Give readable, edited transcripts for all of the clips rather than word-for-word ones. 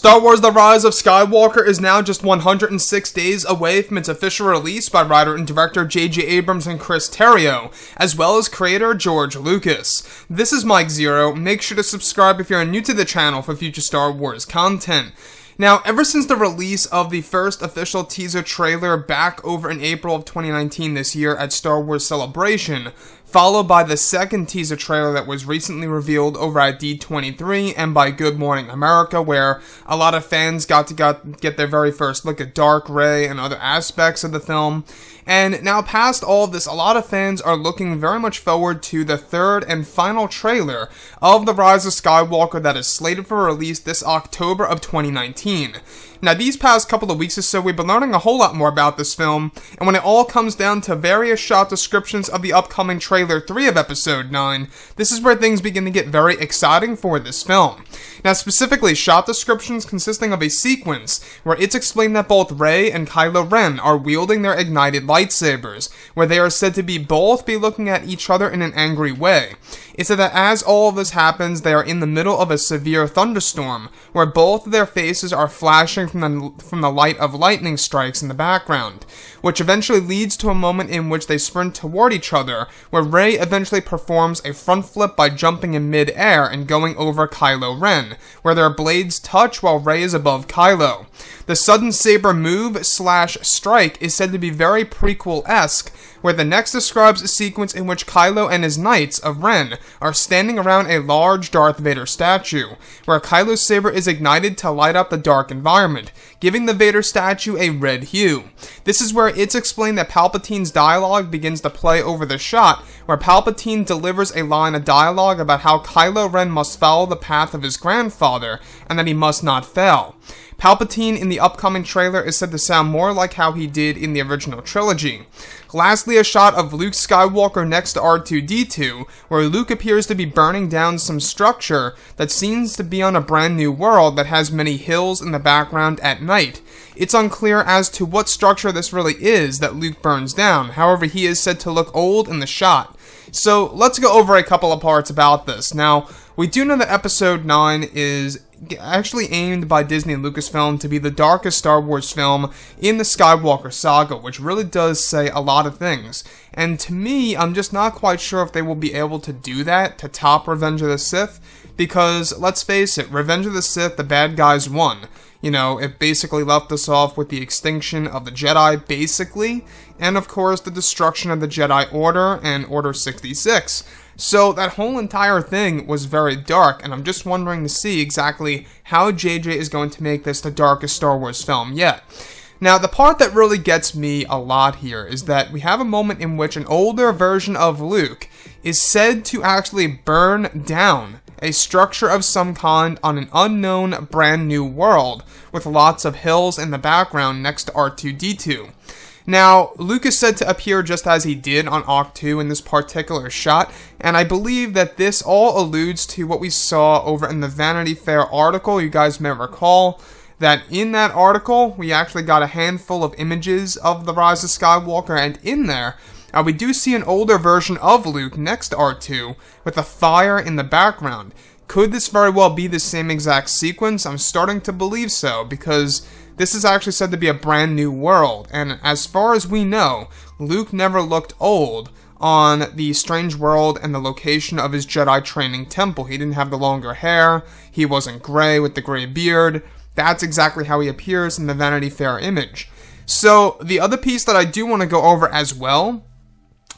Star Wars The Rise of Skywalker is now just 106 days away from its official release by writer and director J.J. Abrams and Chris Terrio, as well as creator George Lucas. This is Mike Zero. Make sure to subscribe if you're new to the channel for future Star Wars content. Now, ever since the release of the first official teaser trailer back over in April of 2019 this year at Star Wars Celebration, followed by the second teaser trailer that was recently revealed over at D23 and by Good Morning America, where a lot of fans got to get their very first look at Dark Rey and other aspects of the film. And now past all of this, a lot of fans are looking very much forward to the third and final trailer of The Rise of Skywalker that is slated for release this October of 2019. Now, these past couple of weeks or so, we've been learning a whole lot more about this film, and when it all comes down to various shot descriptions of the upcoming trailer 3 of Episode 9, this is where things begin to get very exciting for this film. Now, specifically, shot descriptions consisting of a sequence where it's explained that both Rey and Kylo Ren are wielding their ignited lightsabers, where they are said to be both looking at each other in an angry way. It's said that as all of this happens, they are in the middle of a severe thunderstorm, where both of their faces are flashing from the light of lightning strikes in the background, which eventually leads to a moment in which they sprint toward each other, where Rey eventually performs a front flip by jumping in mid-air and going over Kylo Ren, where their blades touch while Rey is above Kylo. The sudden saber move/strike is said to be very prequel-esque, where the next describes a sequence in which Kylo and his Knights of Ren are standing around a large Darth Vader statue, where Kylo's saber is ignited to light up the dark environment, giving the Vader statue a red hue. This is where it's explained that Palpatine's dialogue begins to play over the shot, where Palpatine delivers a line of dialogue about how Kylo Ren must follow the path of his grandfather, and that he must not fail. Palpatine in the upcoming trailer is said to sound more like how he did in the original trilogy. Lastly, a shot of Luke Skywalker next to R2-D2, where Luke appears to be burning down some structure that seems to be on a brand new world that has many hills in the background at night. It's unclear as to what structure this really is that Luke burns down, however he is said to look old in the shot. So let's go over a couple of parts about this. Now, we do know that Episode 9 is actually aimed by Disney and Lucasfilm to be the darkest Star Wars film in the Skywalker saga, which really does say a lot of things. And to me, I'm just not quite sure if they will be able to do that to top Revenge of the Sith, because, let's face it, Revenge of the Sith, the bad guys won. You know, it basically left us off with the extinction of the Jedi, basically, and of course the destruction of the Jedi Order and Order 66. So that whole entire thing was very dark, and I'm just wondering to see exactly how JJ is going to make this the darkest Star Wars film yet. Now, the part that really gets me a lot here is that we have a moment in which an older version of Luke is said to actually burn down a structure of some kind on an unknown brand new world with lots of hills in the background next to R2-D2. Now, Luke is said to appear just as he did on Octo in this particular shot, and I believe that this all alludes to what we saw over in the Vanity Fair article. You guys may recall that in that article, we actually got a handful of images of The Rise of Skywalker, and in there, we do see an older version of Luke next to R2 with a fire in the background. Could this very well be the same exact sequence? I'm starting to believe so, because this is actually said to be a brand new world, and as far as we know, Luke never looked old on the strange world and the location of his Jedi training temple. He didn't have the longer hair, he wasn't gray with the gray beard. That's exactly how he appears in the Vanity Fair image. So, the other piece that I do want to go over as well,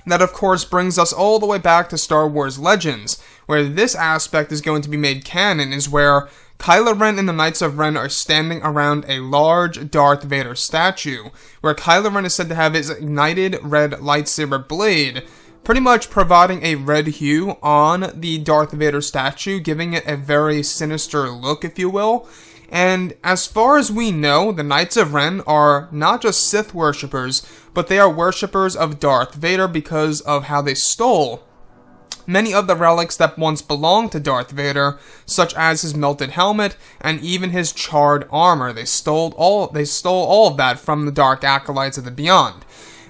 that of course brings us all the way back to Star Wars Legends, where this aspect is going to be made canon, is where Kylo Ren and the Knights of Ren are standing around a large Darth Vader statue, where Kylo Ren is said to have his ignited red lightsaber blade, pretty much providing a red hue on the Darth Vader statue, giving it a very sinister look, if you will. And as far as we know, the Knights of Ren are not just Sith worshippers, but they are worshippers of Darth Vader because of how they stole many of the relics that once belonged to Darth Vader, such as his melted helmet and even his charred armor. They stole all of that from the Dark Acolytes of the Beyond.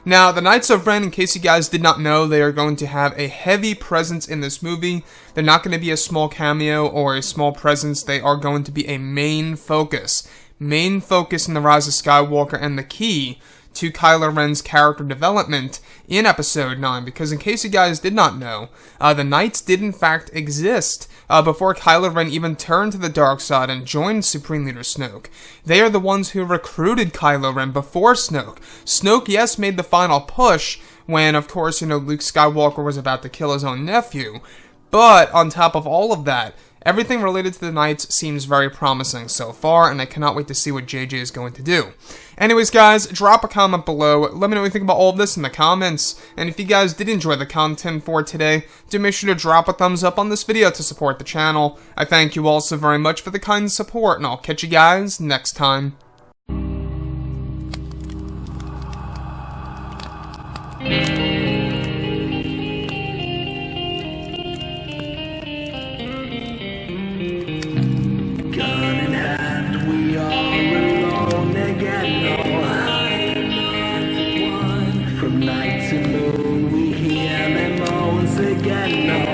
Now, the Knights of Ren, in case you guys did not know, they are going to have a heavy presence in this movie. They're not going to be a small cameo or a small presence. They are going to be a main focus. Main focus in The Rise of Skywalker and the key to Kylo Ren's character development in Episode 9, because in case you guys did not know, the Knights did in fact exist before Kylo Ren even turned to the dark side and joined Supreme Leader Snoke. They are the ones who recruited Kylo Ren before Snoke. Snoke, yes, made the final push when, of course, Luke Skywalker was about to kill his own nephew, but on top of all of that, everything related to the Knights seems very promising so far, and I cannot wait to see what JJ is going to do. Anyways, guys, drop a comment below. Let me know what you think about all of this in the comments. And if you guys did enjoy the content for today, do make sure to drop a thumbs up on this video to support the channel. I thank you all so very much for the kind support, and I'll catch you guys next time. Night to moon, we hear them moans again.